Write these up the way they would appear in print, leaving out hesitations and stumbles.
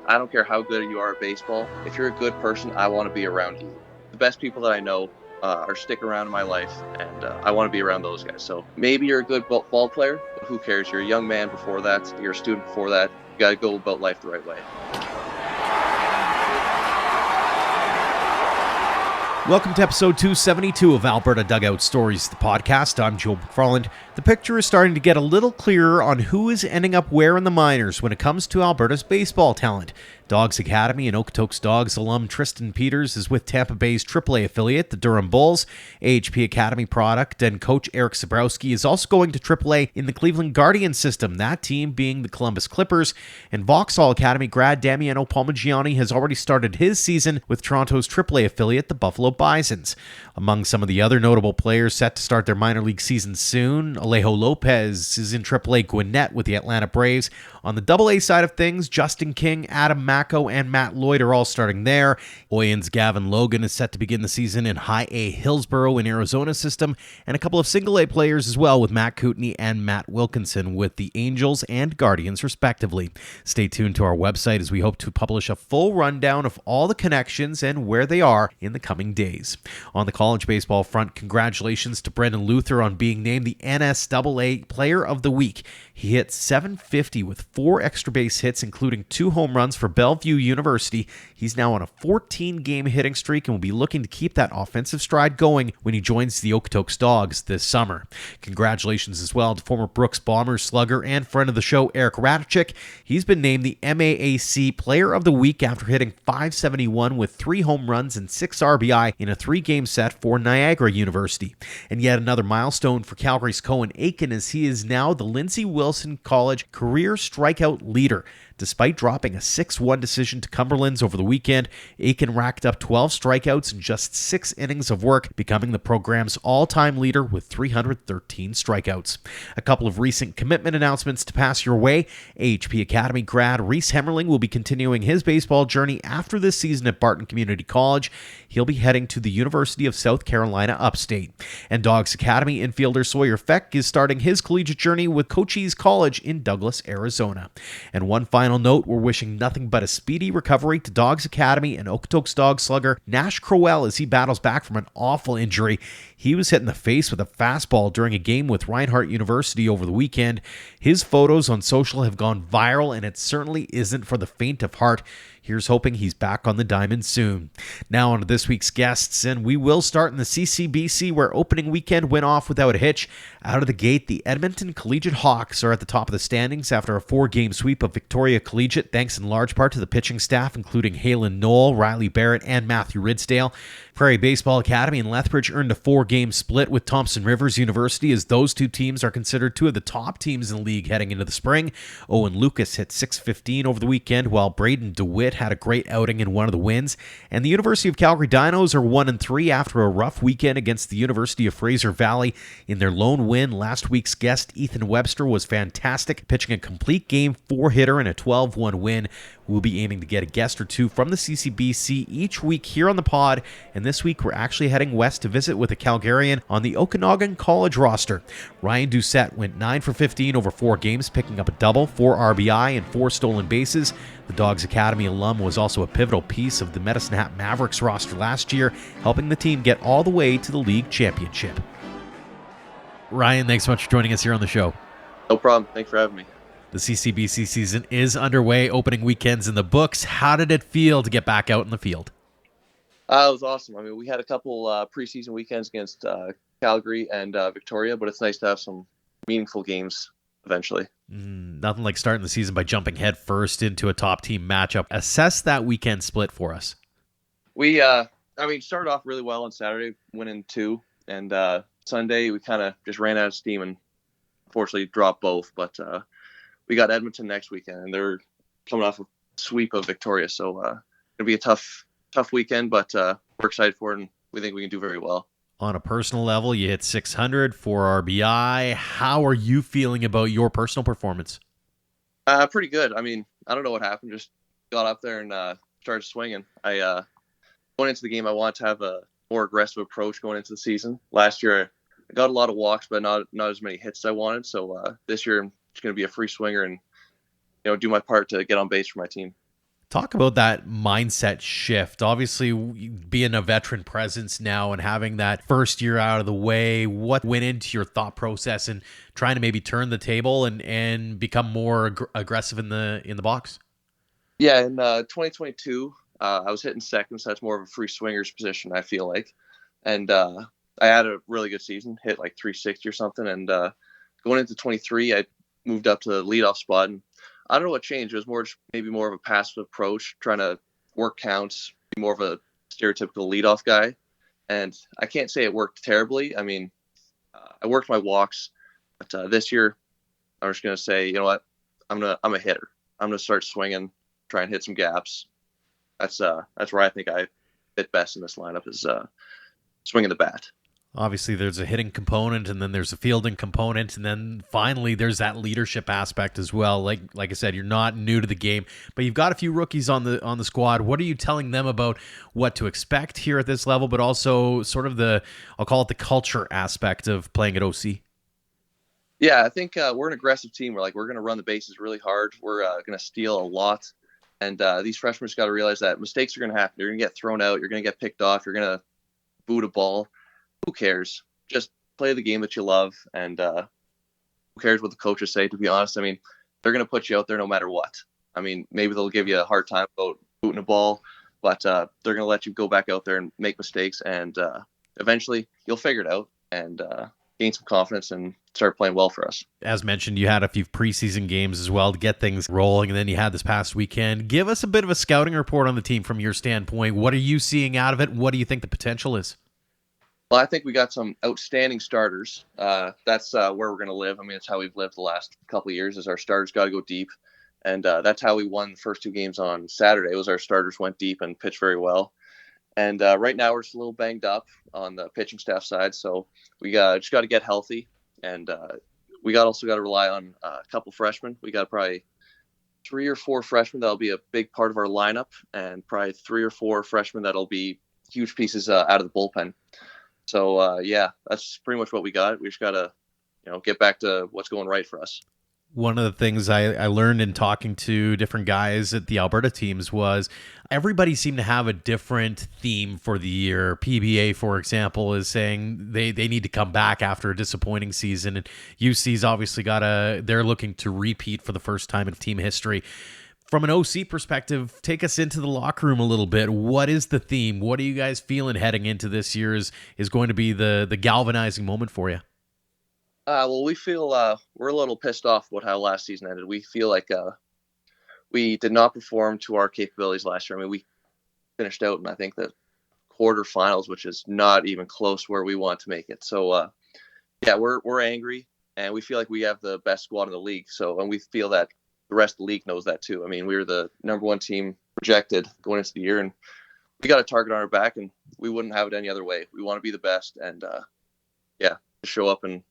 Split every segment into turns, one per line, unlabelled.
I don't care how good you are at baseball. If you're a good person, I want to be around you. The best people that I know are stick around in my life, and I want to be around those guys. So maybe you're a good ball player, but who cares? You're a young man before that. You're a student before that. You got to go about life the right way.
Welcome to episode 272 of Alberta Dugout Stories, the podcast. I'm Joe McFarland. The picture is starting to get a little clearer on who is ending up where in the minors when it comes to Alberta's baseball talent. Dawgs Academy and Okotoks Dawgs alum Tristan Peters is with Tampa Bay's AAA affiliate, the Durham Bulls. AHP Academy product and coach Eric Sabrowski is also going to AAA in the Cleveland Guardians system, that team being the Columbus Clippers. And Vauxhall Academy grad Damiano Palmigiani has already started his season with Toronto's AAA affiliate, the Buffalo Bisons. Among some of the other notable players set to start their minor league season soon, Alejo Lopez is in AAA Gwinnett with the Atlanta Braves. On the AA side of things, Justin King, Adam Mako, and Matt Lloyd are all starting there. Oyens Gavin Logan is set to begin the season in High A Hillsboro in Arizona system, and a couple of single A players as well with Matt Kootenay and Matt Wilkinson with the Angels and Guardians respectively. Stay tuned to our website as we hope to publish a full rundown of all the connections and where they are in the coming days. On the college baseball front, congratulations to Brendan Luther on being named the NSAA Player of the Week. He hit .750 with 4 extra base hits, including 2 home runs for Bellevue University. He's now on a 14-game hitting streak and will be looking to keep that offensive stride going when he joins the Okotoks Dawgs this summer. Congratulations as well to former Brooks Bombers slugger and friend of the show Eric Radachik. He's been named the MAAC Player of the Week after hitting .571 with 3 home runs and 6 RBI in a 3-game set for Niagara University. And yet another milestone for Calgary's Cohen Aiken as he is now the Lindsey Wilson College career strikeout leader. Despite dropping a 6-1 decision to Cumberlands over the weekend, Aiken racked up 12 strikeouts in just 6 innings of work, becoming the program's all-time leader with 313 strikeouts. A couple of recent commitment announcements to pass your way. AHP Academy grad Reese Hemmerling will be continuing his baseball journey after this season at Barton Community College. He'll be heading to the University of South Carolina upstate. And Dawgs Academy infielder Sawyer Feck is starting his collegiate journey with Cochise College in Douglas, Arizona. And one final note, we're wishing nothing but a speedy recovery to Dawgs Academy and Okotoks Dawgs slugger Nash Crowell as he battles back from an awful injury. He was hit in the face with a fastball during a game with Reinhardt University over the weekend. His photos on social have gone viral, and it certainly isn't for the faint of heart. Here's hoping he's back on the diamond soon. Now on to this week's guests, and we will start in the CCBC where opening weekend went off without a hitch. Out of the gate, the Edmonton Collegiate Hawks are at the top of the standings after a 4-game sweep of Victoria Collegiate, thanks in large part to the pitching staff, including Halen Knoll, Riley Barrett, and Matthew Ridsdale. Prairie Baseball Academy in Lethbridge earned a 4-game split with Thompson Rivers University as those two teams are considered 2 of the top teams in the league heading into the spring. Owen Lucas hit .615 over the weekend, while Braden DeWitt had a great outing in one of the wins. And the University of Calgary Dinos are 1-3 after a rough weekend against the University of Fraser Valley. In their lone win, last week's guest Ethan Webster was fantastic, pitching a complete game 4-hitter in a 12-1 win. We'll be aiming to get a guest or 2 from the CCBC each week here on the pod, and this week we're actually heading west to visit with a Calgarian on the Okanagan College roster. Ryan Dousett went 9 for 15 over 4 games, picking up a double, 4 RBI, and 4 stolen bases. The Dawgs Academy alum was also a pivotal piece of the Medicine Hat Mavericks roster last year, helping the team get all the way to the league championship. Ryan, thanks so much for joining us here on the show.
No problem. Thanks for having me.
The CCBC season is underway, opening weekends in the books. How did it feel to get back out in the field?
It was awesome. I mean, we had a couple preseason weekends against Calgary and Victoria, but it's nice to have some meaningful games eventually.
Nothing like starting the season by jumping head first into a top team matchup. Assess that weekend split for us.
We, started off really well on Saturday, winning 2, and Sunday we kind of just ran out of steam and unfortunately dropped both, but we got Edmonton next weekend, and they're coming off a sweep of Victoria, so it'll be a tough weekend, but we're excited for it, and we think we can do very well.
On a personal level, you hit 600, 4 RBI. How are you feeling about your personal performance?
Pretty good. I mean, I don't know what happened. Just got up there and started swinging. Going into the game, I wanted to have a more aggressive approach going into the season. Last year, I got a lot of walks, but not as many hits as I wanted. So this year, I'm just going to be a free swinger and do my part to get on base for my team.
Talk about that mindset shift. Obviously, being a veteran presence now and having that first year out of the way, what went into your thought process and trying to maybe turn the table and become more aggressive in the box?
Yeah, in 2022, I was hitting second, so that's more of a free swingers position, I feel like. And I had a really good season, hit like 360 or something. And going into 23, I moved up to the leadoff spot. And I don't know what changed. It was maybe more of a passive approach, trying to work counts, be more of a stereotypical leadoff guy. And I can't say it worked terribly. I mean, I worked my walks, but this year I'm just gonna say, you know what, I'm a hitter. I'm gonna start swinging, try and hit some gaps. That's where I think I fit best in this lineup is swinging the bat.
Obviously, there's a hitting component, and then there's a fielding component, and then finally there's that leadership aspect as well. Like I said, you're not new to the game, but you've got a few rookies on the squad. What are you telling them about what to expect here at this level, but also sort of I'll call it the culture aspect of playing at OC?
Yeah, I think we're an aggressive team. We're going to run the bases really hard. We're going to steal a lot, and these freshmen just got to realize that mistakes are going to happen. You're going to get thrown out. You're going to get picked off. You're going to boot a ball. Who cares? Just play the game that you love, and who cares what the coaches say, to be honest. I mean, they're going to put you out there no matter what. I mean, maybe they'll give you a hard time about booting a ball, but they're going to let you go back out there and make mistakes, and eventually you'll figure it out and gain some confidence and start playing well for us.
As mentioned, you had a few preseason games as well to get things rolling, and then you had this past weekend. Give us a bit of a scouting report on the team from your standpoint. What are you seeing out of it? What do you think the potential is?
Well, I think we got some outstanding starters. That's where we're going to live. I mean, it's how we've lived the last couple of years is our starters got to go deep. And that's how we won the first two games on Saturday was our starters went deep and pitched very well. And right now we're just a little banged up on the pitching staff side. So we just got to get healthy. And we also got to rely on a couple freshmen. We got probably 3 or 4 freshmen that'll be a big part of our lineup and probably 3 or 4 freshmen that'll be huge pieces out of the bullpen. So, yeah, that's pretty much what we got. We just got to, get back to what's going right for us.
One of the things I learned in talking to different guys at the Alberta teams was everybody seemed to have a different theme for the year. PBA, for example, is saying they need to come back after a disappointing season. And UC's obviously they're looking to repeat for the first time in team history. From an OC perspective, take us into the locker room a little bit. What is the theme? What are you guys feeling heading into this year is going to be the galvanizing moment for you?
Well, we feel we're a little pissed off about how last season ended. We feel like we did not perform to our capabilities last year. I mean, we finished out in, I think, the quarterfinals, which is not even close where we want to make it. So, yeah, we're angry, and we feel like we have the best squad in the league. So, and we feel that the rest of the league knows that too. I mean, we were the number 1 team projected going into the year, and we got a target on our back, and we wouldn't have it any other way. We want to be the best, and yeah, show up and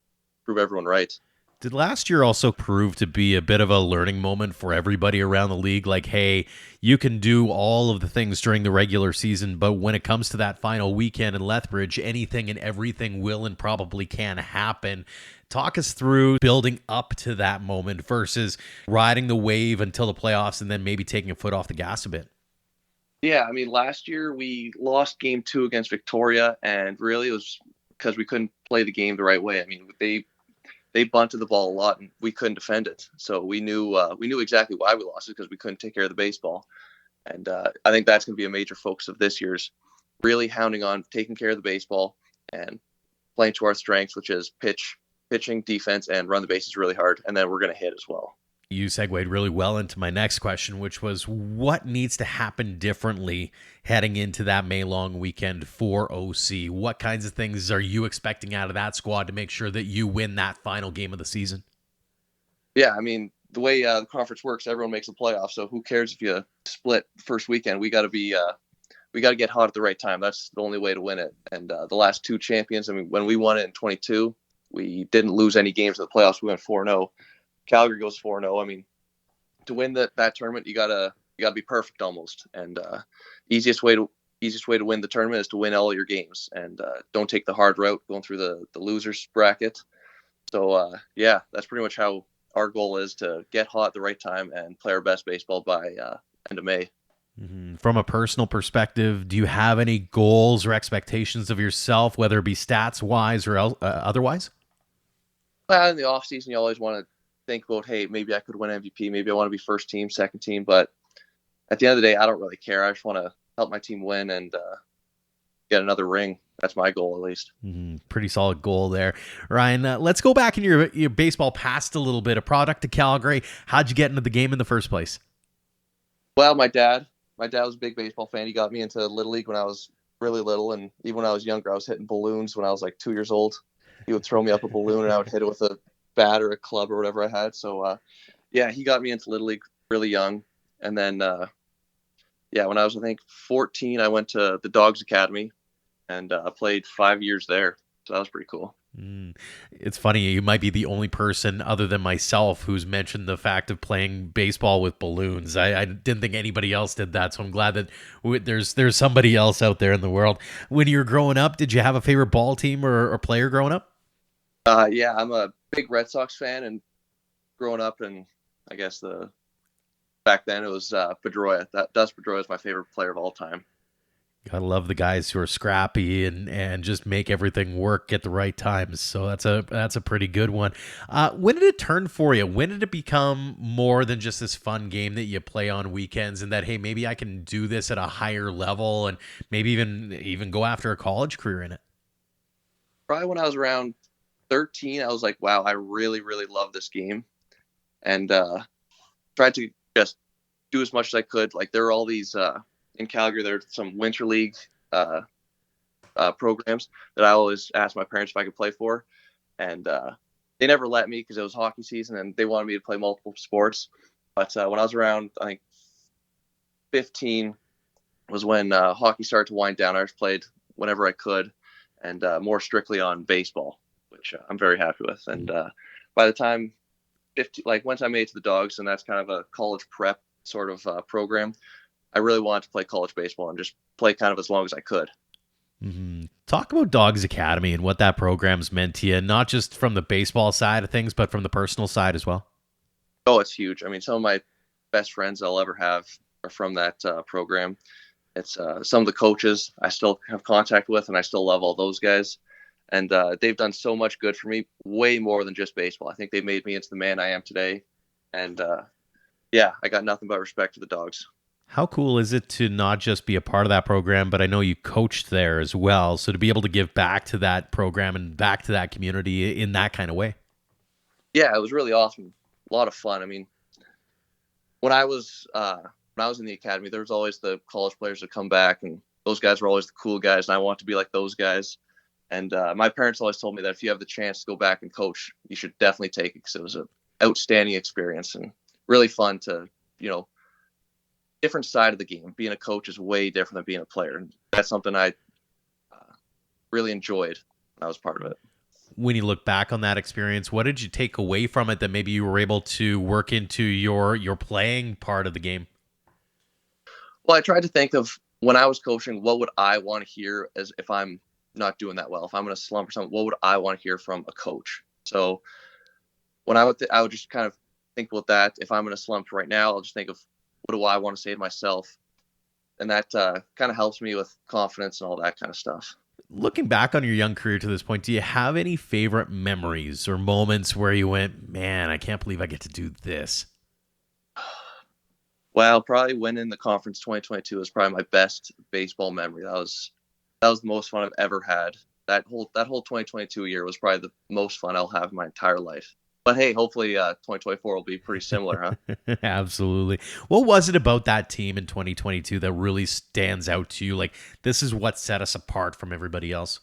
prove everyone right.
Did last year also prove to be a bit of a learning moment for everybody around the league? Like, hey, you can do all of the things during the regular season, but when it comes to that final weekend in Lethbridge, anything and everything will and probably can happen. Talk us through building up to that moment versus riding the wave until the playoffs and then maybe taking a foot off the gas a bit.
Yeah, I mean, last year we lost game 2 against Victoria, and really it was because we couldn't play the game the right way. I mean, they bunted the ball a lot, and we couldn't defend it. So we knew exactly why we lost it because we couldn't take care of the baseball. And I think that's going to be a major focus of this year's, really hounding on taking care of the baseball and playing to our strengths, which is pitching, defense, and run the bases really hard. And then we're going to hit as well.
You segued really well into my next question, which was what needs to happen differently heading into that May long weekend for OC? What kinds of things are you expecting out of that squad to make sure that you win that final game of the season?
Yeah, I mean, the way the conference works, everyone makes the playoffs. So who cares if you split first weekend? We got to get hot at the right time. That's the only way to win it. And the last 2 champions, I mean, when we won it in 22, we didn't lose any games in the playoffs. We went 4-0. Calgary goes 4-0. I mean, to win that tournament, you gotta be perfect almost. And easiest way to win the tournament is to win all your games and don't take the hard route going through the losers bracket. So yeah, that's pretty much how our goal is, to get hot at the right time and play our best baseball by end of May.
From a personal perspective, do you have any goals or expectations of yourself, whether it be stats wise or otherwise?
Well, in the off season, you always want to think about, hey, maybe I could win MVP. Maybe I want to be first team, second team. But at the end of the day, I don't really care. I just want to help my team win and get another ring. That's my goal, at least.
Pretty solid goal there. Ryan, let's go back in your baseball past a little bit. A product of Calgary. How'd you get into the game in the first place?
Well, my dad was a big baseball fan. He got me into Little League when I was really little. And even when I was younger, I was hitting balloons when I was like 2 years old. He would throw me up a balloon and I would hit it with a bat or a club or whatever I had. So, yeah, he got me into Little League really young. And then, yeah, when I was, I think, 14, I went to the Dawgs Academy and played 5 years there. So that was pretty cool.
It's funny, you might be the only person other than myself who's mentioned the fact of playing baseball with balloons. I didn't think anybody else did that, so I'm glad that there's somebody else out there in the world. When you were growing up, did you have a favorite ball team or player growing up?
Yeah, I'm a big Red Sox fan, and growing up, and I guess back then it was Pedroia. Dust Pedroia is my favorite player of all time.
Gotta love the guys who are scrappy and just make everything work at the right times. So that's a pretty good one. When did it turn for you? When did it become more than just this fun game that you play on weekends, and that, hey, maybe I can do this at a higher level and maybe even go after a college career in it?
Probably when I was around 13, I was like, wow, I really, really love this game, and tried to just do as much as I could. Like, there were all these in Calgary, there are some winter league programs that I always asked my parents if I could play for, and they never let me because it was hockey season and they wanted me to play multiple sports. But when I was around, I think 15 was when hockey started to wind down. I just played whenever I could, and more strictly on baseball, which I'm very happy with. And by the time 15, like once I made it to the Dogs, and that's kind of a college prep sort of program, I really wanted to play college baseball and just play kind of as long as I could.
Talk about Dogs Academy and what that program's meant to you, not just from the baseball side of things, but from the personal side as well.
Oh, it's huge. I mean, some of my best friends I'll ever have are from that program. It's some of the coaches I still have contact with, and I still love all those guys. And they've done so much good for me, way more than just baseball. I think they've made me into the man I am today. And yeah, I got nothing but respect for the Dogs.
How cool is it to not just be a part of that program, but I know you coached there as well. So to be able to give back to that program and back to that community in that kind of way.
Yeah, it was really awesome. A lot of fun. I mean, when I was in the academy, there was always the college players that come back, and those guys were always the cool guys, and I want to be like those guys. And my parents always told me that if you have the chance to go back and coach, you should definitely take it, because it was an outstanding experience and really fun to, different side of the game. Being a coach is way different than being a player. And that's something I really enjoyed when I was part of it.
When you look back on that experience, what did you take away from it that maybe you were able to work into your playing part of the game?
Well, I tried to think of, when I was coaching, what would I want to hear as if I'm not doing that well? If I'm in a slump or something, what would I want to hear from a coach? So when I would just kind of think about that. If I'm in a slump right now, I'll just think of, what do I want to say to myself? And that kind of helps me with confidence and all that kind of stuff.
Looking back on your young career to this point, do you have any favorite memories or moments where you went, man, I can't believe I get to do this?
Well, probably winning the conference 2022 is probably my best baseball memory. That was the most fun I've ever had. That whole 2022 year was probably the most fun I'll have in my entire life. But hey, hopefully 2024 will be pretty similar, huh?
Absolutely. What was it about that team in 2022 that really stands out to you? Like, this is what set us apart from everybody else.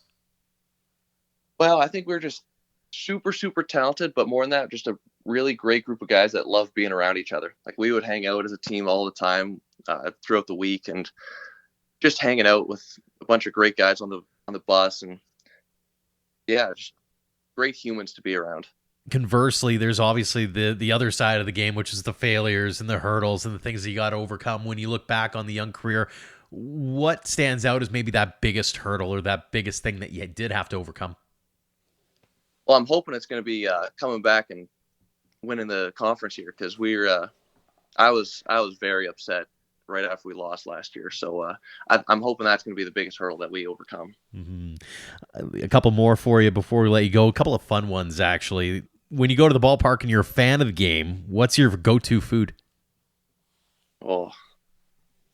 Well, I think we're just super, super talented, but more than that, just a really great group of guys that love being around each other. Like, we would hang out as a team all the time throughout the week, and just hanging out with a bunch of great guys on the bus, and yeah, just great humans to be around.
Conversely, there's obviously the other side of the game, which is the failures and the hurdles and the things that you got to overcome. When you look back on the young career, what stands out as maybe that biggest hurdle or that biggest thing that you did have to overcome?
Well, I'm hoping it's going to be coming back and winning the conference here, because I was very upset right after we lost last year. So I'm hoping that's going to be the biggest hurdle that we overcome.
A couple more for you before we let you go. A couple of fun ones, actually. When you go to the ballpark and you're a fan of the game, what's your go-to food?
Oh,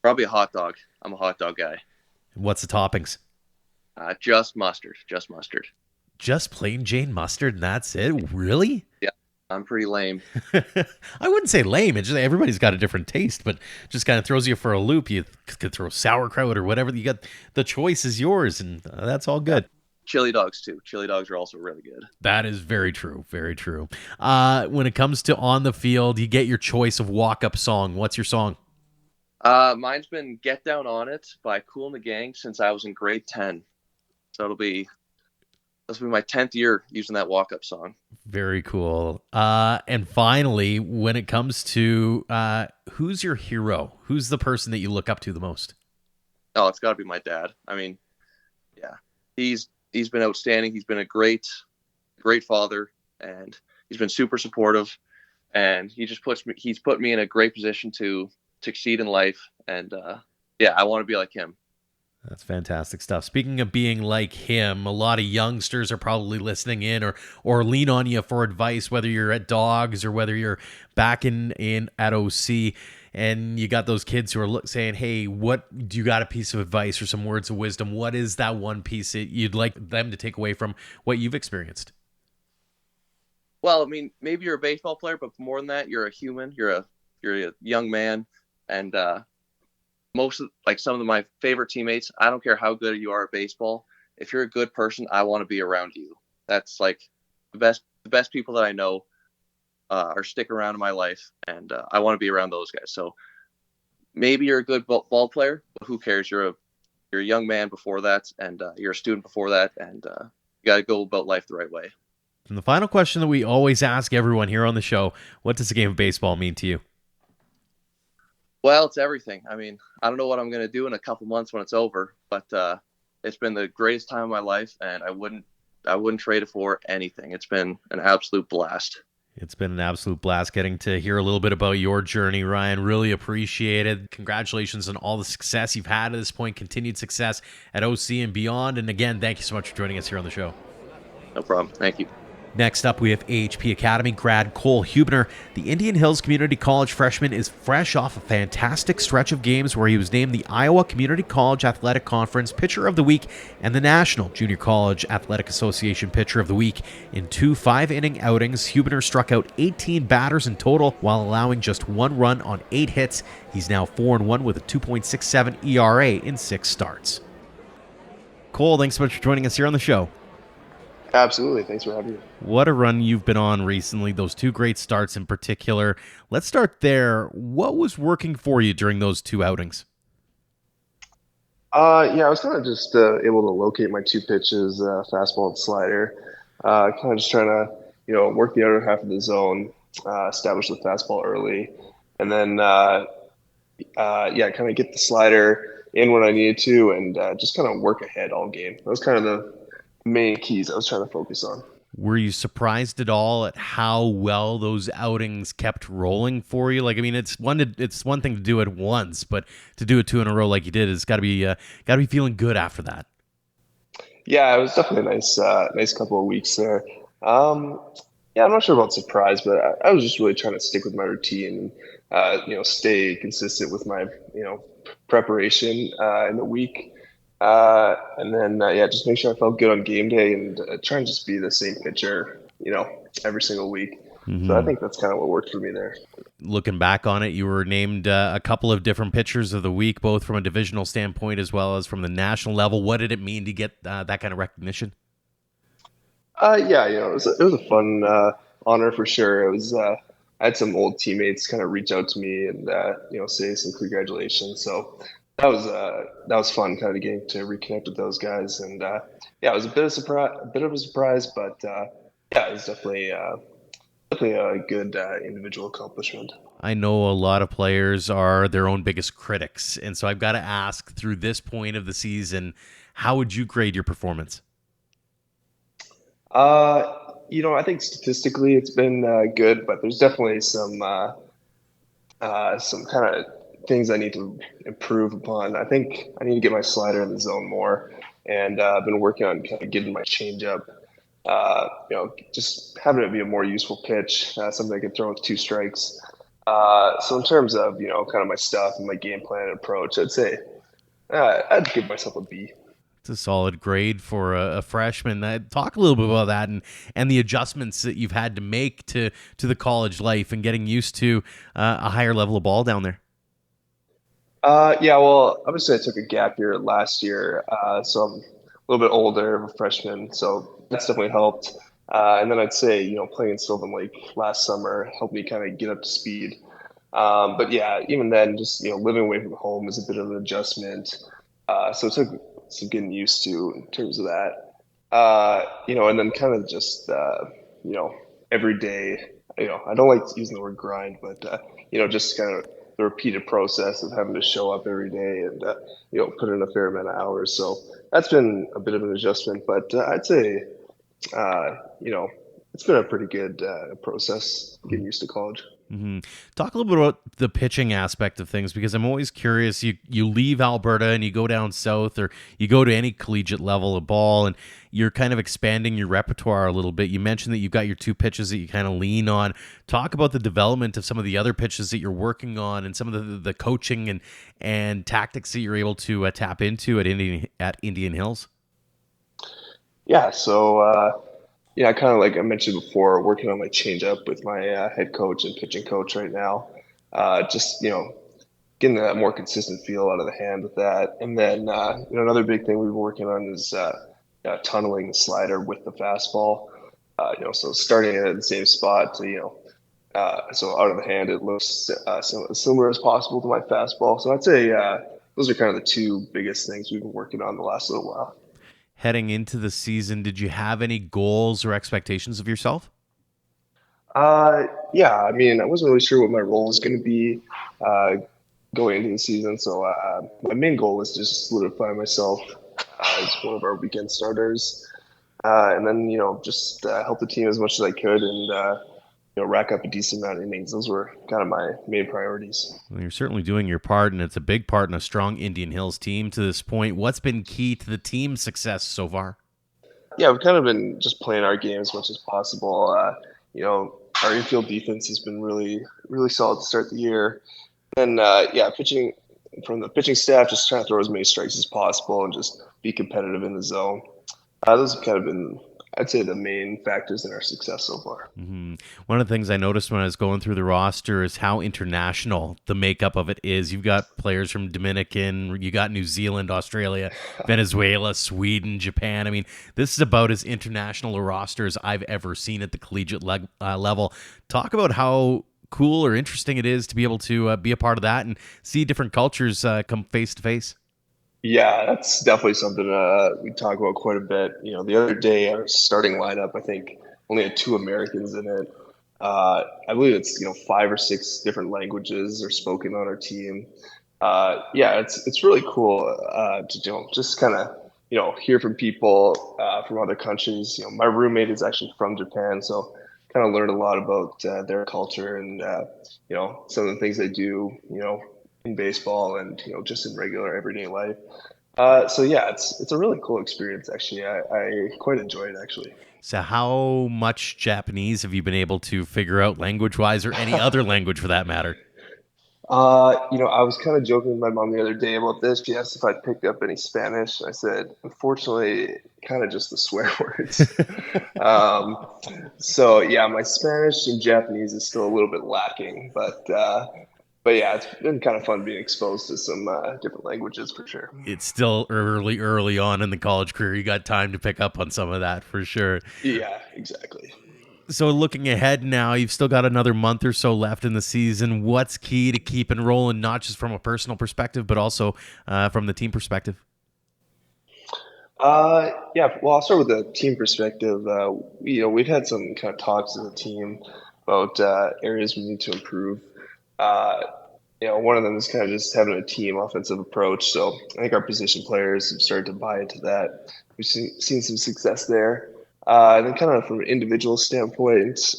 probably a hot dog. I'm a hot dog guy.
What's the toppings?
Just mustard. Just mustard.
Just plain Jane mustard, and that's it? Really?
Yeah, I'm pretty lame.
I wouldn't say lame. It's just everybody's got a different taste, but just kind of throws you for a loop. You could throw sauerkraut or whatever. You got the choice is yours, and that's all good.
Chili dogs too. Chili dogs are also really good.
That is very true. Very true. When it comes to on the field, you get your choice of walk-up song. What's your song?
Mine's been "Get Down on It" by Kool and the Gang since I was in grade 10. So this will be my 10th year using that walk-up song.
Very cool. And finally, when it comes to who's your hero? Who's the person that you look up to the most?
Oh, it's got to be my dad. I mean, yeah, he's been outstanding. He's been a great father, and he's been super supportive. And he's put me in a great position to succeed in life. And I want to be like him.
That's fantastic stuff. Speaking of being like him, a lot of youngsters are probably listening in or lean on you for advice, whether you're at Dawgs or whether you're back in at OC, and you got those kids who are saying, hey, what do you got a piece of advice or some words of wisdom? What is that one piece that you'd like them to take away from what you've experienced?
Well, I mean, maybe you're a baseball player, but more than that, you're a human. You're a young man, and some of my favorite teammates, I don't care how good you are at baseball. If you're a good person, I want to be around you. That's like the best people that I know are sticking around in my life, and I want to be around those guys. So maybe you're a good ball player, but who cares? You're a young man before that, and you're a student before that, and you got to go about life the right way.
And the final question that we always ask everyone here on the show, what does the game of baseball mean to you?
Well, it's everything. I mean, I don't know what I'm going to do in a couple months when it's over, but it's been the greatest time of my life, and I wouldn't trade it for anything. It's been an absolute blast.
It's been an absolute blast getting to hear a little bit about your journey, Ryan. Really appreciate it. Congratulations on all the success you've had at this point, continued success at OC and beyond. And again, thank you so much for joining us here on the show.
No problem. Thank you.
Next up, we have AHP Academy grad Cole Huebner. The Indian Hills Community College freshman is fresh off a fantastic stretch of games where he was named the Iowa Community College Athletic Conference Pitcher of the Week and the National Junior College Athletic Association Pitcher of the Week. In 2 5-inning outings, Huebner struck out 18 batters in total while allowing just 1 run on 8 hits. He's now 4-1 with a 2.67 ERA in 6 starts. Cole, thanks so much for joining us here on the show.
Absolutely. Thanks for having me.
What a run you've been on recently, those 2 great starts in particular. Let's start there. What was working for you during those 2 outings?
I was kind of just able to locate my 2 pitches, fastball and slider. Kind of just trying to, work the other half of the zone, establish the fastball early, and then, kind of get the slider in when I needed to, and just kind of work ahead all game. That was kind of the main keys I was trying to focus on.
Were you surprised at all at how well those outings kept rolling for you? Like, I mean, it's one thing to do it once, but to do it 2 in a row like you did, it's got to be feeling good after that.
Yeah, it was definitely a nice couple of weeks there. I'm not sure about surprise, but I was just really trying to stick with my routine and stay consistent with my preparation in the week. And then just make sure I felt good on game day and try and just be the same pitcher, every single week. Mm-hmm. So I think that's kind of what worked for me there.
Looking back on it, you were named a couple of different pitchers of the week, both from a divisional standpoint as well as from the national level. What did it mean to get that kind of recognition?
It was a fun honor for sure. It was I had some old teammates kind of reach out to me and say some congratulations. So that was fun, kind of getting to reconnect with those guys, and it was a bit of a surprise, but it was definitely a good individual accomplishment.
I know a lot of players are their own biggest critics, and so I've got to ask, through this point of the season, how would you grade your performance?
I think statistically it's been good, but there's definitely some kind of things I need to improve upon. I think I need to get my slider in the zone more, and I've been working on kind of getting my changeup. Just having it be a more useful pitch, something I can throw with 2 strikes. So in terms of kind of my stuff and my game plan and approach, I'd say I'd give myself a B.
It's a solid grade for a freshman. Talk a little bit about that and the adjustments that you've had to make to the college life and getting used to a higher level of ball down there.
Yeah, well, obviously I took a gap year last year, so I'm a little bit older, I'm a freshman, so that's definitely helped. And then I'd say, playing in Sylvan Lake last summer helped me kind of get up to speed. But yeah, even then, just living away from home is a bit of an adjustment. So it took some getting used to in terms of that. And then kind of just every day. I don't like using the word grind, but just kind of the repeated process of having to show up every day and put in a fair amount of hours. So that's been a bit of an adjustment, but I'd say it's been a pretty good process getting used to college.
Mm-hmm. Talk a little bit about the pitching aspect of things, because I'm always curious. You leave Alberta and you go down south, or you go to any collegiate level of ball, and you're kind of expanding your repertoire a little bit. You mentioned that you've got your 2 pitches that you kind of lean on. Talk about the development of some of the other pitches that you're working on, and some of the coaching and tactics that you're able to tap into at Indian Hills.
Yeah, so kind of like I mentioned before, working on my changeup with my head coach and pitching coach right now. Just getting that more consistent feel out of the hand with that. And then another big thing we've been working on is tunneling the slider with the fastball. So starting it at the same spot to so out of the hand it looks similar as possible to my fastball. So I'd say those are kind of the 2 biggest things we've been working on the last little while.
Heading into the season, did you have any goals or expectations of yourself?
Yeah, I mean, I wasn't really sure what my role was going to be going into the season. So my main goal was to just solidify myself as one of our weekend starters. And then, just help the team as much as I could and, rack up a decent amount of innings. Those were kind of my main priorities.
Well, you're certainly doing your part, and it's a big part in a strong Indian Hills team to this point. What's been key to the team's success so far?
Yeah, we've kind of been just playing our game as much as possible. Our infield defense has been really, really solid to start the year. And pitching from the pitching staff, just trying to throw as many strikes as possible and just be competitive in the zone. Those have kind of been, I'd say, the main factors in our success so far.
Mm-hmm. One of the things I noticed when I was going through the roster is how international the makeup of it is. You've got players from Dominican, you got New Zealand, Australia, Venezuela, Sweden, Japan. I mean, this is about as international a roster as I've ever seen at the collegiate level. Talk about how cool or interesting it is to be able to be a part of that and see different cultures come face to face.
Yeah, that's definitely something we talk about quite a bit. The other day, our starting lineup, I think, only had 2 Americans in it. I believe it's 5 or 6 different languages are spoken on our team. It's really cool to just kind of hear from people from other countries. My roommate is actually from Japan, so kind of learned a lot about their culture and some of the things they do. In baseball and just in regular everyday life. It's a really cool experience actually. I quite enjoy it actually.
So how much Japanese have you been able to figure out language-wise, or any other language for that matter?
I was kind of joking with my mom the other day about this. She asked if I'd picked up any Spanish. I said, unfortunately, kind of just the swear words. My Spanish and Japanese is still a little bit lacking, but yeah, it's been kind of fun being exposed to some different languages for sure.
It's still early on in the college career. You got time to pick up on some of that for sure.
Yeah, exactly.
So looking ahead now, you've still got another month or so left in the season. What's key to keep enrolling, not just from a personal perspective, but also from the team perspective?
Well, I'll start with the team perspective. We've had some kind of talks as a team about areas we need to improve. One of them is kind of just having a team offensive approach. So I think our position players have started to buy into that. We've seen some success there. And then kind of from an individual standpoint,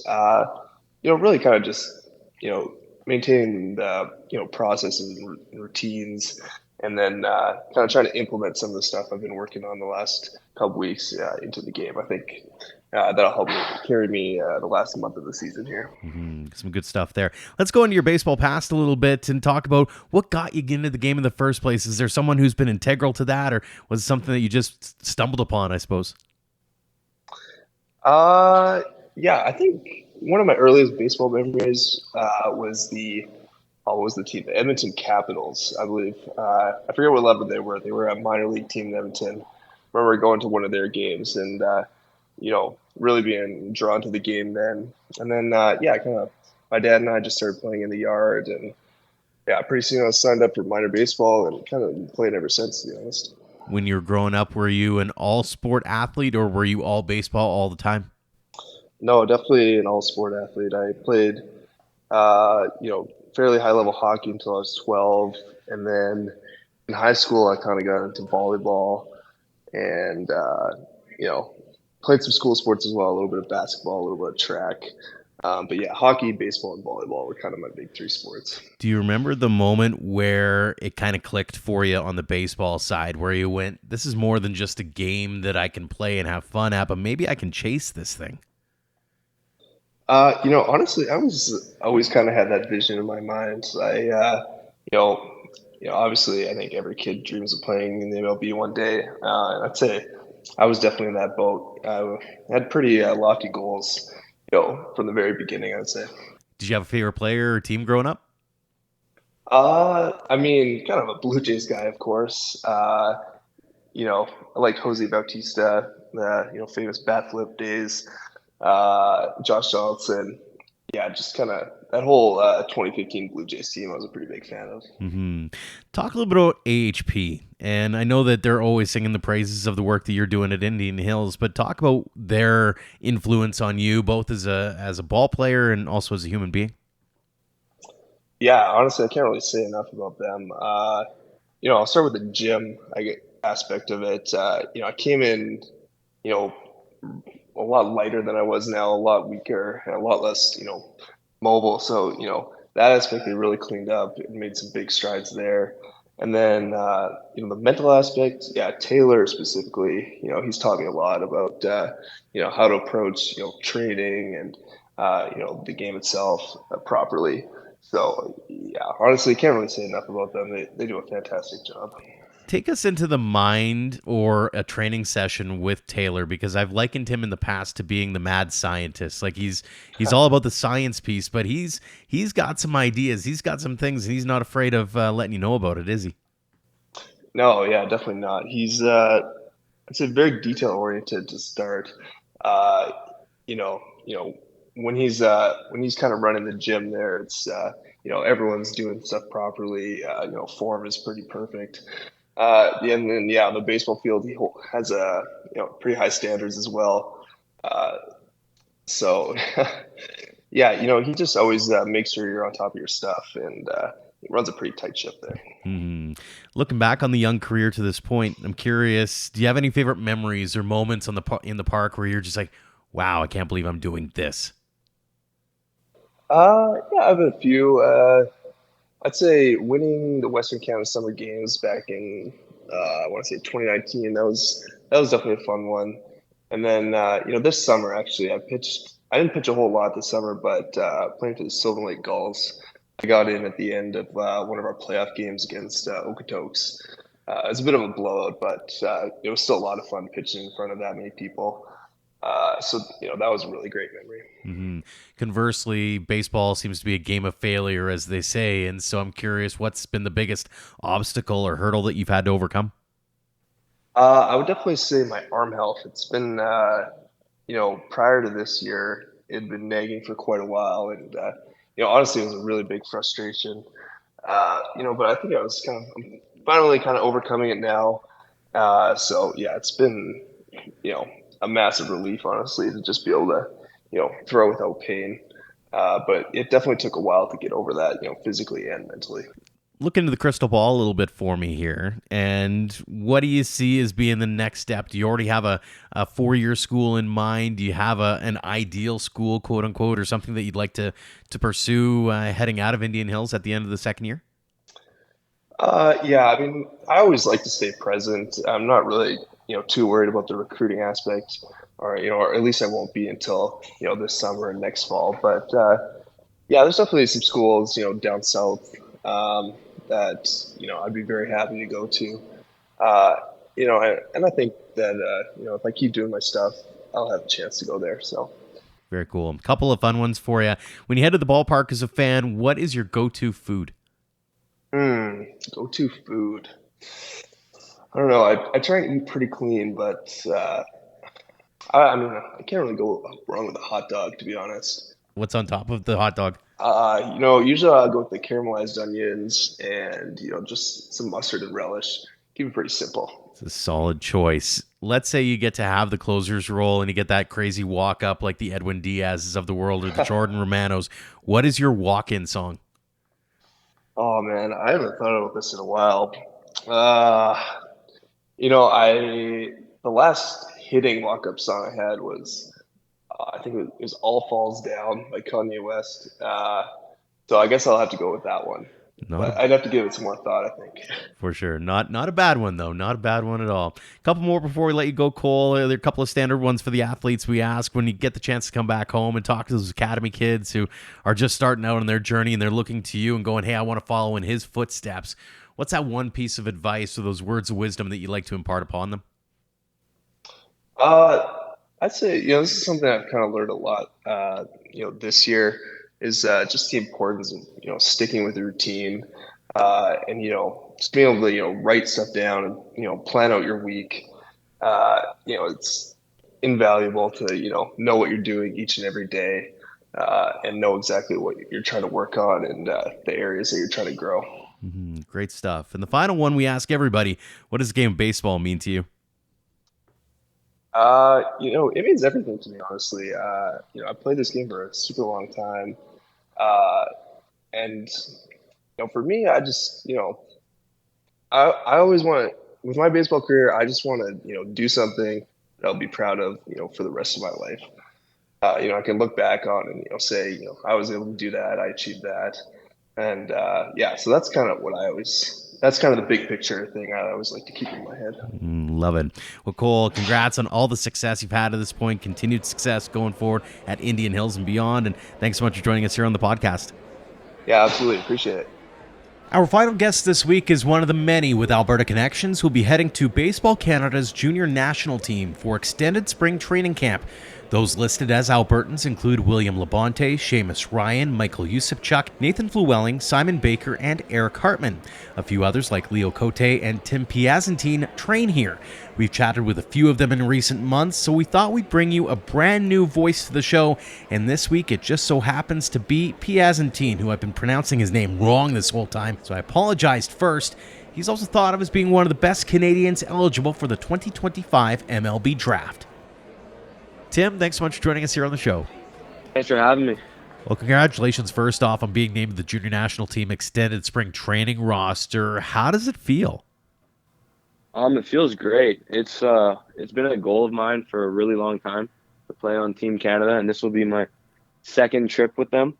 really kind of just, maintaining the processes and routines, and then kind of trying to implement some of the stuff I've been working on the last couple weeks into the game. I think that'll help me carry me the last month of the season here.
Some good stuff there. Let's go into your baseball past a little bit and talk about what got you into the game in the first place. Is there someone who's been integral to that, or was it something that you just stumbled upon, I suppose?
Yeah, I think one of my earliest baseball memories was what was the team? The Edmonton Capitals, I believe. I forget what level they were. They were a minor league team in Edmonton. I remember going to one of their games and really being drawn to the game then. And then kind of my dad and I just started playing in the yard, and yeah, pretty soon I was signed up for minor baseball and kind of played ever since, to be honest.
When you were growing up, were you an all-sport athlete, or were you all baseball all the time?
No, definitely an all sport athlete. I played, fairly high level hockey until I was 12. And then in high school, I kind of got into volleyball and, played some school sports as well, a little bit of basketball, a little bit of track. But yeah, hockey, baseball, and volleyball were kind of my big three sports.
Do you remember the moment where it kind of clicked for you on the baseball side, where you went, this is more than just a game that I can play and have fun at, but maybe I can chase this thing?
Honestly, I was always kind of had that vision in my mind. You know, obviously, I think every kid dreams of playing in the MLB one day. And I'd say I was definitely in that boat. I had pretty lofty goals, from the very beginning, I'd say.
Did you have a favorite player or team growing up?
I mean, kind of a Blue Jays guy, of course. I liked Jose Bautista, the famous bat flip days. Josh Johnson, yeah, just kind of that whole 2015 Blue Jays team I was a pretty big fan of.
Talk a little bit about AHP. And I know that they're always singing the praises of the work that you're doing at Indian Hills, but talk about their influence on you, both as a ball player and also as a human being.
Yeah, honestly, I can't really say enough about them. I'll start with the gym aspect of it. I came in, you know, a lot lighter than I was now, a lot weaker, and a lot less, mobile. So, that aspect they really cleaned up and made some big strides there. And then, the mental aspect, yeah, Taylor specifically, he's taught me a lot about, how to approach, training and, the game itself properly. So, yeah, honestly, can't really say enough about them. They do a fantastic job.
Take us into the mind or a training session with Taylor, because I've likened him in the past to being the mad scientist. Like he's all about the science piece, but he's got some ideas. He's got some things, and he's not afraid of letting you know about it, is he?
No, yeah, definitely not. He's I'd say very detail oriented to start. Uh, you know, you know, when he's kind of running the gym there, it's everyone's doing stuff properly. Form is pretty perfect. And then yeah, on the baseball field, has a pretty high standards as well. Uh, so yeah, he just always makes sure you're on top of your stuff, and he runs a pretty tight ship there.
hmm Looking back on the young career to this point, I'm curious, do you have any favorite memories or moments on in the park where you're just like, wow, I can't believe I'm doing this?
Yeah, I have a few. I'd say winning the Western Canada Summer Games back in I want to say 2019. That was definitely a fun one. And then this summer actually I pitched. I didn't pitch a whole lot this summer, but playing for the Sylvan Lake Gulls, I got in at the end of one of our playoff games against Okotoks. It was a bit of a blowout, but it was still a lot of fun pitching in front of that many people. So that was a really great memory.
hmm Conversely, baseball seems to be a game of failure, as they say. And so I'm curious, what's been the biggest obstacle or hurdle that you've had to overcome?
I would definitely say my arm health. It's been, prior to this year, it had been nagging for quite a while, and honestly, it was a really big frustration. But I think I'm finally kind of overcoming it now. So yeah, it's been, you know, a massive relief, honestly, to just be able to, throw without pain. But it definitely took a while to get over that, physically and mentally.
Look into the crystal ball a little bit for me here. And what do you see as being the next step? Do you already have a 4-year school in mind? Do you have an ideal school, quote unquote, or something that you'd like to pursue heading out of Indian Hills at the end of the second year?
Yeah, I mean, I always like to stay present. I'm not really, too worried about the recruiting aspect, or at least I won't be until, this summer and next fall. But yeah, there's definitely some schools, down south, that, I'd be very happy to go to. Uh, and I think that, if I keep doing my stuff, I'll have a chance to go there. So,
Very cool. A couple of fun ones for you. When you head to the ballpark as a fan, what is your go-to food?
go-to food. I don't know. I try and eat pretty clean, but I mean, I can't really go wrong with a hot dog, to be honest.
What's on top of the hot dog?
Usually I'll go with the caramelized onions and, just some mustard and relish. Keep it pretty simple.
It's a solid choice. Let's say you get to have the closer's role and you get that crazy walk-up like the Edwin Diaz's of the world or the Jordan Romanos. What is your walk-in song?
Oh man, I haven't thought about this in a while. Uh, the last hitting walk-up song I had was I think it was "All Falls Down" by Kanye West. So I guess I'll have to go with that one.
Not
But
a,
I'd have to give it some more thought, I think.
for sure. Not a bad one, though. Not a bad one at all. A couple more before we let you go, Cole. There are a couple of standard ones for the athletes we ask when you get the chance to come back home and talk to those academy kids who are just starting out on their journey and they're looking to you and going, hey, I want to follow in his footsteps. What's that one piece of advice or those words of wisdom that you'd like to impart upon them?
Uh, I'd say, this is something I've kind of learned a lot, this year is just the importance of, sticking with the routine, and, just being able to, write stuff down and, plan out your week. It's invaluable to, know what you're doing each and every day, and know exactly what you're trying to work on and the areas that you're trying to grow.
Great stuff. And the final one we ask everybody, what does the game of baseball mean to you?
It means everything to me, honestly. I played this game for a super long time. Uh, and, for me, I just, I always want to, with my baseball career, I just want to, do something that I'll be proud of, for the rest of my life. I can look back on and, say, I was able to do that. I achieved that. And, yeah, so that's kind of the big picture thing I always like to keep in my head.
Love it. Well, Cole, congrats on all the success you've had to this point, continued success going forward at Indian Hills and beyond. And thanks so much for joining us here on the podcast.
Yeah, absolutely. Appreciate it.
Our final guest this week is one of the many with Alberta connections who'll be heading to Baseball Canada's junior national team for extended spring training camp. Those listed as Albertans include William Labonte, Seamus Ryan, Michael Yusupchuk, Nathan Flewelling, Simon Baker, and Eric Hartman. A few others like Leo Cote and Tim Piasentin train here. We've chatted with a few of them in recent months, so we thought we'd bring you a brand new voice to the show, and this week it just so happens to be Piasentin, who I've been pronouncing his name wrong this whole time, so I apologized first. He's also thought of as being one of the best Canadians eligible for the 2025 MLB Draft. Tim, thanks so much for joining us here on the show.
Thanks for having me.
Well, congratulations first off on being named the junior national team extended spring training roster. How does it feel?
It feels great. It's been a goal of mine for a really long time to play on Team Canada, and this will be my second trip with them.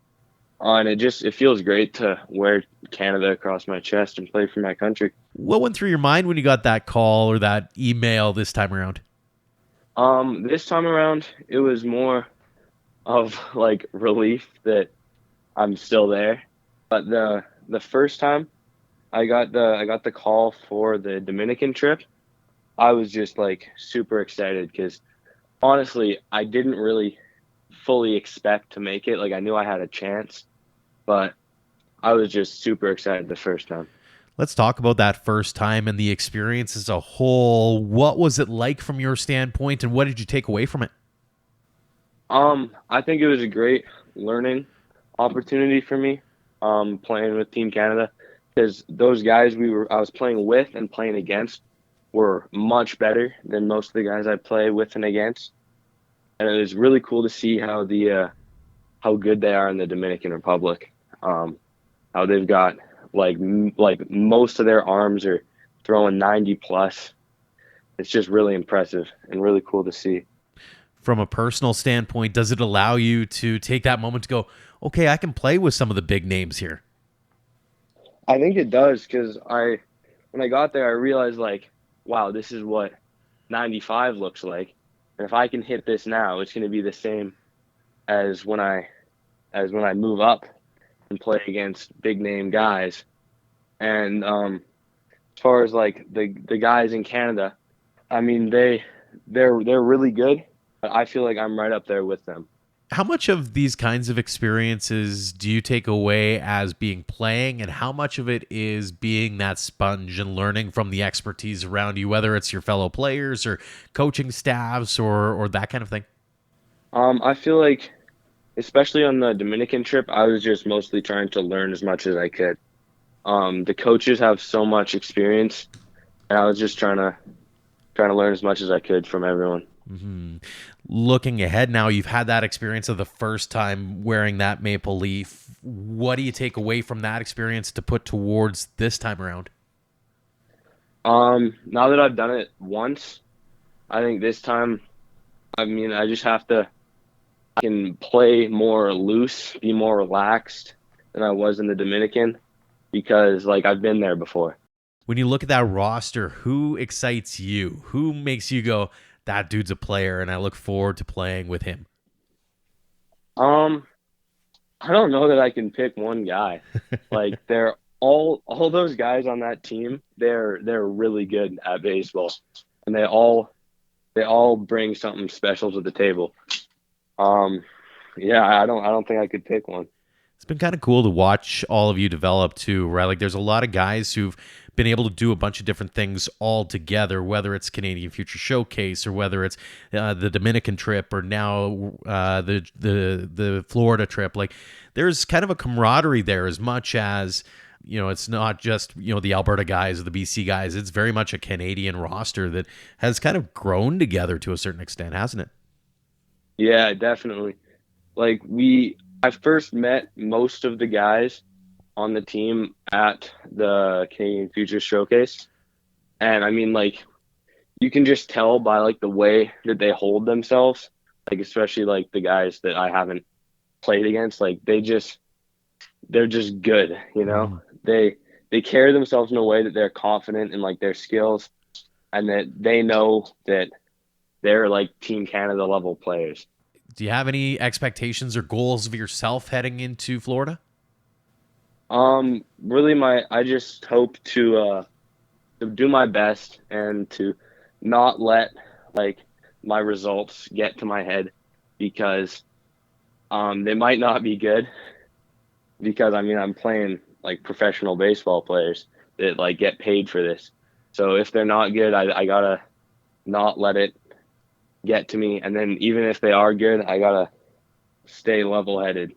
And it feels great to wear Canada across my chest and play for my country.
What went through your mind when you got that call or that email this time around?
This time around, it was more of like relief that I'm still there. But the first time I got the call for the Dominican trip, I was just like super excited because honestly, I didn't really fully expect to make it. Like I knew I had a chance, but I was just super excited the first time.
Let's talk about that first time and the experience as a whole. What was it like from your standpoint, and what did you take away from it?
I think it was a great learning opportunity for me, playing with Team Canada, because those guys I was playing with and playing against were much better than most of the guys I play with and against, and it was really cool to see how how good they are in the Dominican Republic. How they've got like most of their arms are throwing 90 plus. It's just really impressive and really cool to see.
From a personal standpoint, does it allow you to take that moment to go, okay, I can play with some of the big names here?
I think it does, because when I got there, I realized, like, wow, this is what 95 looks like. And if I can hit this now, it's going to be the same as when I move up and play against big name guys. And as far as like the guys in Canada, I mean, they're really good, but I feel like I'm right up there with them.
How much of these kinds of experiences do you take away as being playing, and how much of it is being that sponge and learning from the expertise around you, whether it's your fellow players or coaching staffs or that kind of thing?
I feel like, especially on the Dominican trip, I was just mostly trying to learn as much as I could. The coaches have so much experience, and I was just trying to learn as much as I could from everyone.
Mm-hmm. Looking ahead now, you've had that experience of the first time wearing that maple leaf. What do you take away from that experience to put towards this time around?
Now that I've done it once, I think this time, I mean, I can play more loose, be more relaxed than I was in the Dominican, because like I've been there before.
When you look at that roster, who excites you? Who makes you go, that dude's a player and I look forward to playing with him?
I don't know that I can pick one guy. Like, they're all those guys on that team, they're really good at baseball, and they all bring something special to the table. Yeah, I don't think I could pick one.
It's been kind of cool to watch all of you develop too, right? Like, there's a lot of guys who've been able to do a bunch of different things all together, whether it's Canadian Future Showcase or whether it's the Dominican trip or now the Florida trip. Like, there's kind of a camaraderie there, as much as, you know, it's not just, you know, the Alberta guys or the BC guys. It's very much a Canadian roster that has kind of grown together to a certain extent, hasn't it?
Yeah, definitely. Like, I first met most of the guys on the team at the Canadian Future Showcase. And I mean, like, you can just tell by like the way that they hold themselves, like especially like the guys that I haven't played against, like they're just good, you know? They carry themselves in a way that they're confident in like their skills, and that they know that they're like Team Canada level players.
Do you have any expectations or goals of yourself heading into Florida?
Really, I just hope to do my best and to not let like my results get to my head, because they might not be good, because I mean, I'm playing like professional baseball players that like get paid for this. So if they're not good, I gotta not let it get to me. And then even if they are good, I gotta stay level-headed.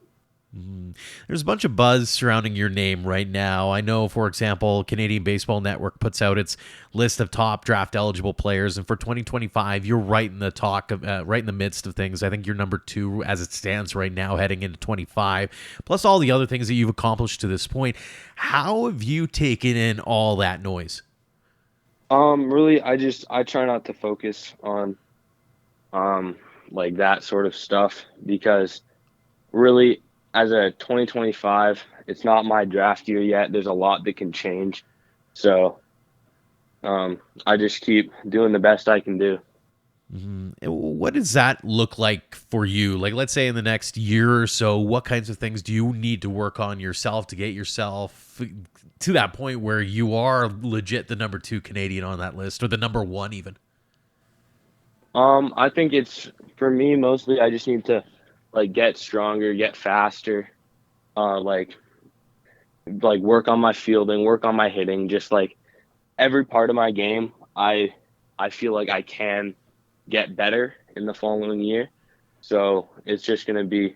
Mm-hmm. There's a bunch of buzz surrounding your name right now. I know, for example, Canadian Baseball Network puts out its list of top draft eligible players, and for 2025, you're right in the right in the midst of things. I think you're number 2 as it stands right now, heading into 25. Plus all the other things that you've accomplished to this point. How have you taken in all that noise?
Really, I try not to focus on like that sort of stuff, because really, as a 2025, it's not my draft year yet. There's a lot that can change. So I just keep doing the best I can do.
Mm-hmm. What does that look like for you? Like, let's say in the next year or so, what kinds of things do you need to work on yourself to get yourself to that point where you are legit the number 2 Canadian on that list, or the number 1 even?
I think it's, for me, mostly I just need to like get stronger, get faster, like work on my fielding, work on my hitting, just like every part of my game. I feel like I can get better in the following year. So it's just going to be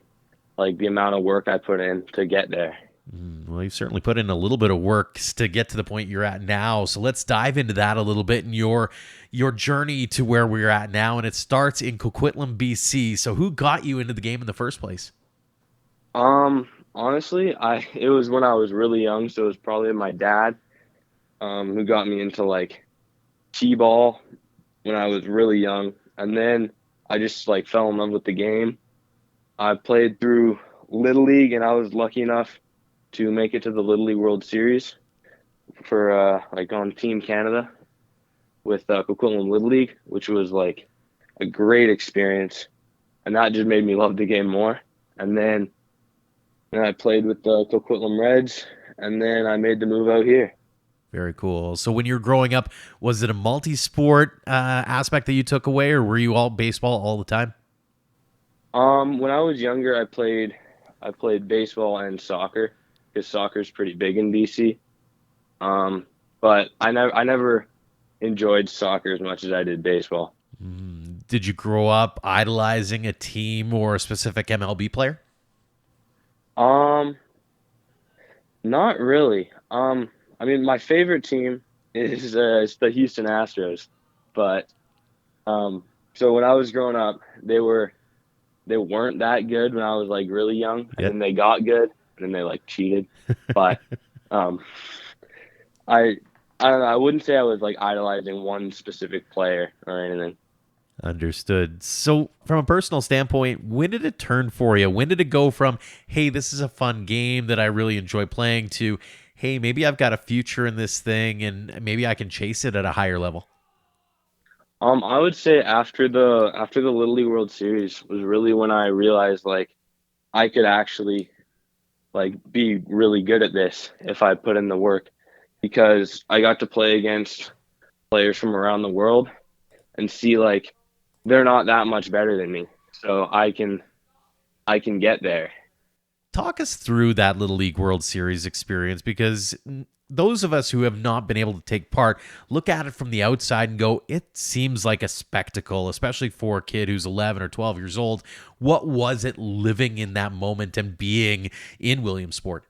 like the amount of work I put in to get there.
Well, you've certainly put in a little bit of work to get to the point you're at now. So let's dive into that a little bit, and your journey to where we're at now. And it starts in Coquitlam, BC. So who got you into the game in the first place?
Honestly, it was when I was really young, so it was probably my dad who got me into like t-ball when I was really young, and then I just like fell in love with the game. I played through Little League, and I was lucky enough to make it to the Little League World Series for like on Team Canada with Coquitlam Little League, which was like a great experience, and that just made me love the game more. And then I played with the Coquitlam Reds, and then I made the move out here.
Very cool. So when you were growing up, was it a multi-sport aspect that you took away, or were you all baseball all the time?
When I was younger, I played baseball and soccer because soccer is pretty big in BC. But I never enjoyed soccer as much as I did baseball.
Did you grow up idolizing a team or a specific MLB player?
Not really. I mean, my favorite team is the Houston Astros, but so when I was growing up, they weren't that good when I was like really young, and then they got good, and then they like cheated. But um, I don't know. I wouldn't say I was like idolizing one specific player or anything.
Understood. So, from a personal standpoint, when did it turn for you? When did it go from, hey, this is a fun game that I really enjoy playing, to, hey, maybe I've got a future in this thing and maybe I can chase it at a higher level?
I would say after the Little League World Series was really when I realized like I could actually like be really good at this if I put in the work, because I got to play against players from around the world and see like they're not that much better than me. So I can get there.
Talk us through that Little League World Series experience, because those of us who have not been able to take part look at it from the outside and go, it seems like a spectacle, especially for a kid who's 11 or 12 years old. What was it living in that moment and being in Williamsport?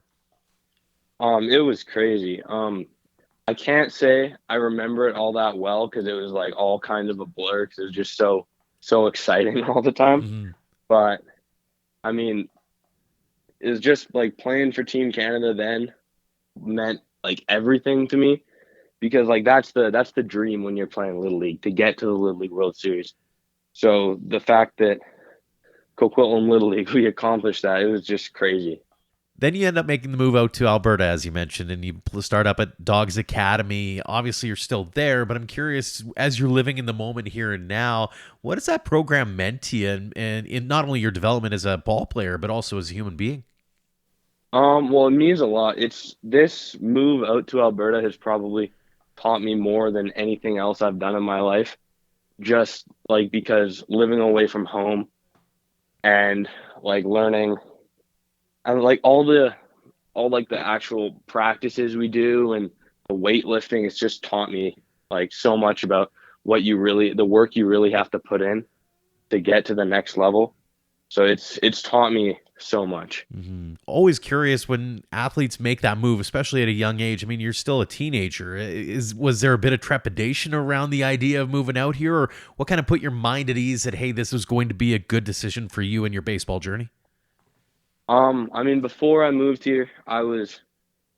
It was crazy. I can't say I remember it all that well because it was like all kind of a blur because it was just so exciting all the time.
Mhm.
But I mean, it was just like playing for Team Canada then meant like everything to me, because like that's the dream when you're playing Little League, to get to the Little League World Series. So the fact that Coquitlam Little League we accomplished that, it was just crazy.
Then you end up making the move out to Alberta, as you mentioned, and you start up at Dawgs Academy. Obviously, you're still there, but I'm curious, as you're living in the moment here and now, what has that program meant to you, and in not only your development as a ball player, but also as a human being?
Well, it means a lot. It's this move out to Alberta has probably taught me more than anything else I've done in my life. Just like because living away from home and like learning and like all like the actual practices we do and the weightlifting, it's just taught me like so much about the work you really have to put in to get to the next level. So it's taught me so much.
Always curious when athletes make that move, especially at a young age. I mean, you're still a teenager. Was there a bit of trepidation around the idea of moving out here, or what kind of put your mind at ease that, hey, this was going to be a good decision for you and your baseball journey?
I mean, before I moved here, I was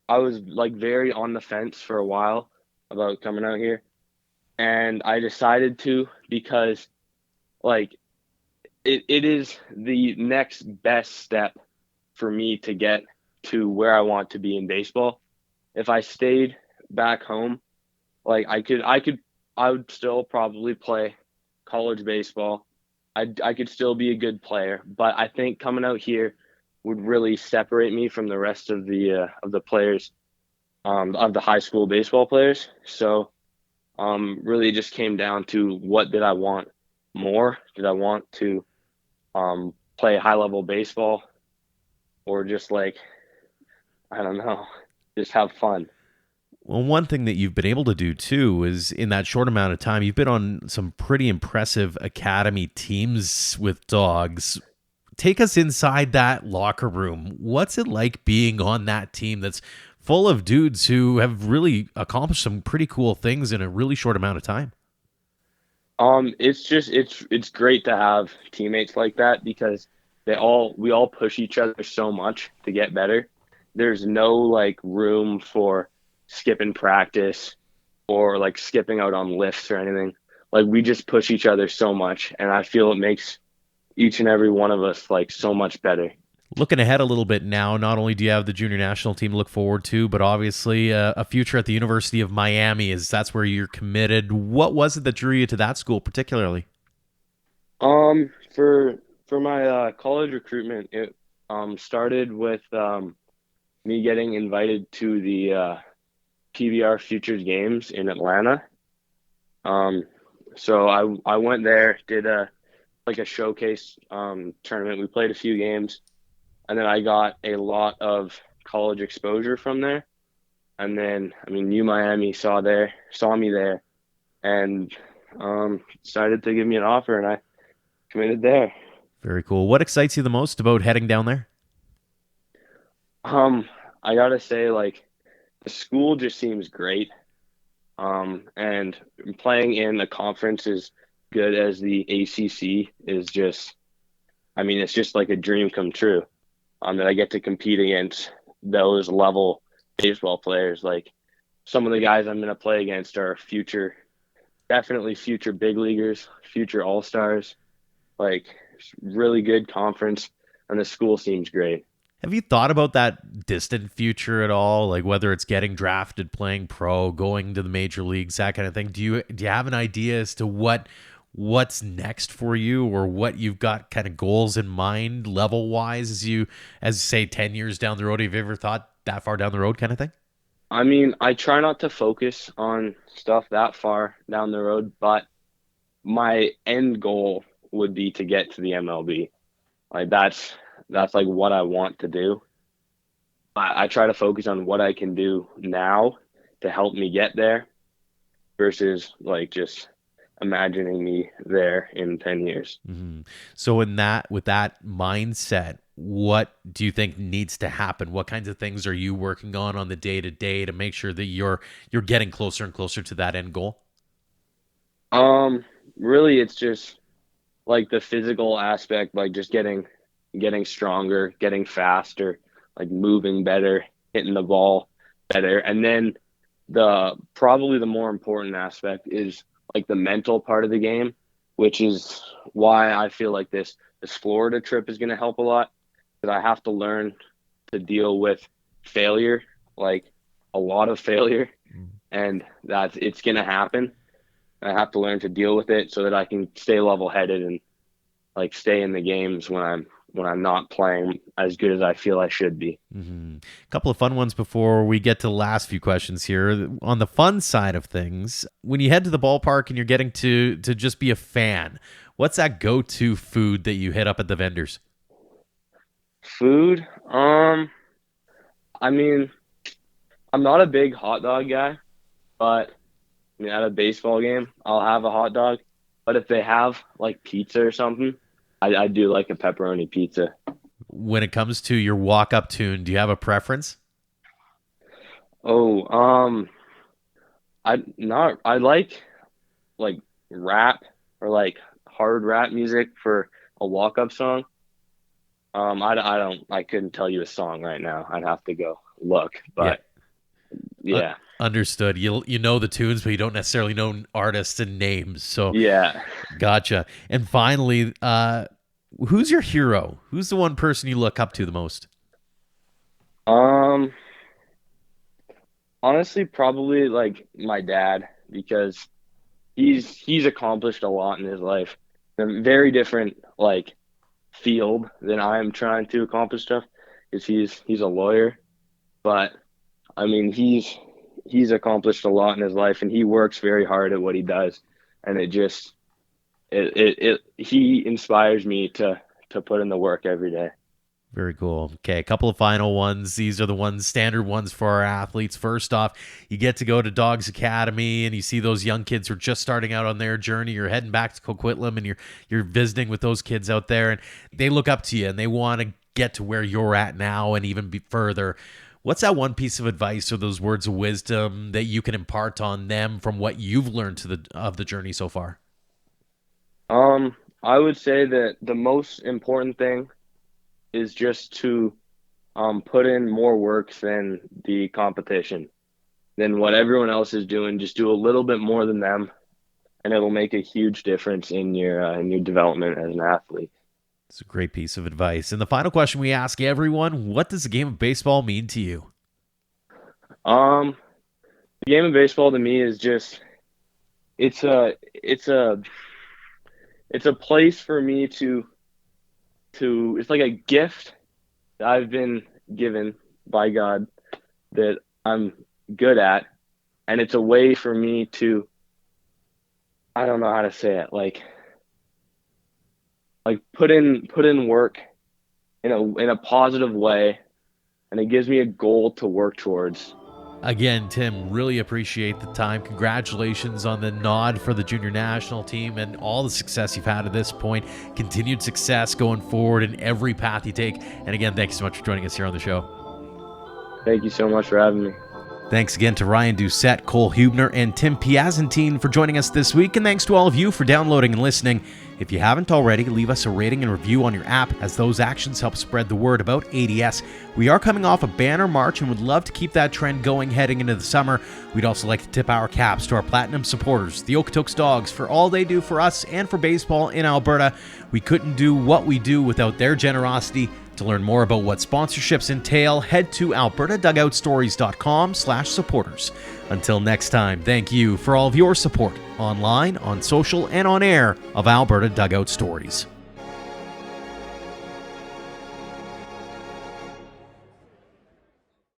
like very on the fence for a while about coming out here, and I decided to because like it is the next best step for me to get to where I want to be in baseball. If I stayed back home, like I would still probably play college baseball. I could still be a good player, but I think coming out here would really separate me from the rest of the players, of the high school baseball players. So really just came down to what did I want more? Did I want to play high level baseball, or just like, I don't know, just have fun?
Well, one thing that you've been able to do too is in that short amount of time, you've been on some pretty impressive academy teams with Dogs. Take us inside that locker room. What's it like being on that team that's full of dudes who have really accomplished some pretty cool things in a really short amount of time?
It's just it's great to have teammates like that because we all push each other so much to get better. There's no like room for skipping practice or like skipping out on lifts or anything. Like we just push each other so much, and I feel it makes each and every one of us like so much better.
Looking ahead a little bit now, not only do you have the junior national team to look forward to, but obviously a future at the University of Miami. That's where you're committed. What was it that drew you to that school particularly?
For my college recruitment, it started with me getting invited to the PBR Futures Games in Atlanta. So I went there, did a showcase tournament. We played a few games, and then I got a lot of college exposure from there. And then, I mean, U Miami saw me there, and decided to give me an offer, and I committed there.
Very cool. What excites you the most about heading down there?
I gotta say, like, the school just seems great. And playing in a conference as good as the ACC is just, I mean, it's just like a dream come true. That I get to compete against those level baseball players. Like, some of the guys I'm going to play against are definitely future big leaguers, future all-stars. Like, really good conference, and the school seems great.
Have you thought about that distant future at all? Like whether it's getting drafted, playing pro, going to the major leagues, that kind of thing. Do you have an idea as to what's next for you, or what you've got kind of goals in mind level wise as say 10 years down the road? Have you ever thought that far down the road kind of thing?
I mean, I try not to focus on stuff that far down the road, but my end goal would be to get to the MLB. Like that's like what I want to do. I try to focus on what I can do now to help me get there versus like just imagining me there in 10 years.
Mm-hmm. So with that mindset, what do you think needs to happen? What kinds of things are you working on the day to day to make sure that you're getting closer and closer to that end goal?
Really it's just like the physical aspect, like just getting stronger, getting faster, like moving better, hitting the ball better. And then probably the more important aspect is like the mental part of the game, which is why I feel like this Florida trip is going to help a lot, because I have to learn to deal with failure, like a lot of failure, and it's going to happen. I have to learn to deal with it so that I can stay level-headed and like stay in the games when I'm not playing as good as I feel I should be.
Mm-hmm. A couple of fun ones before we get to the last few questions here. On the fun side of things, when you head to the ballpark and you're getting to just be a fan, what's that go-to food that you hit up at the vendors?
Food? I mean, I'm not a big hot dog guy, but I mean, at a baseball game, I'll have a hot dog. But if they have like pizza or something, I do like a pepperoni pizza.
When it comes to your walk-up tune, do you have a preference?
Oh, I like rap or like hard rap music for a walk-up song. I couldn't tell you a song right now. I'd have to go look, but yeah.
Understood. You know the tunes, but you don't necessarily know artists and names. So
yeah,
gotcha. And finally, who's your hero? Who's the one person you look up to the most?
Honestly, probably like my dad, because he's accomplished a lot in his life. A very different like field than I am trying to accomplish stuff, because he's a lawyer, but I mean he's accomplished a lot in his life, and he works very hard at what he does, and he inspires me to put in the work every day.
Very cool. Okay, a couple of final ones. These are the standard ones for our athletes. First off, you get to go to Dawgs Academy and you see those young kids who are just starting out on their journey. You're heading back to Coquitlam and you're visiting with those kids out there, and they look up to you and they want to get to where you're at now and even be further. What's that one piece of advice or those words of wisdom that you can impart on them from what you've learned of the journey so far?
I would say that the most important thing is just to put in more work than the competition, than what everyone else is doing. Just do a little bit more than them, and it'll make a huge difference in your development as an athlete.
It's a great piece of advice. And the final question we ask everyone, what does the game of baseball mean to you?
The game of baseball to me is just it's a place for me to it's like a gift that I've been given by God that I'm good at, and it's a way for me to, I don't know how to say it, like put in work in a positive way, and it gives me a goal to work towards.
Again, Tim, really appreciate the time. Congratulations on the nod for the junior national team and all the success you've had at this point. Continued success going forward in every path you take. And again, thanks so much for joining us here on the show.
Thank you so much for having me.
Thanks again to Ryan Dousett, Cole Huebner, and Tim Piasentin for joining us this week. And thanks to all of you for downloading and listening. If you haven't already, leave us a rating and review on your app, as those actions help spread the word about ADS. We are coming off a banner March and would love to keep that trend going heading into the summer. We'd also like to tip our caps to our platinum supporters, the Okanagan Dawgs, for all they do for us and for baseball in Alberta. We couldn't do what we do without their generosity. To learn more about what sponsorships entail, head to albertadugoutstories.com/supporters. Until next time, thank you for all of your support online, on social, and on air of Alberta Dugout Stories.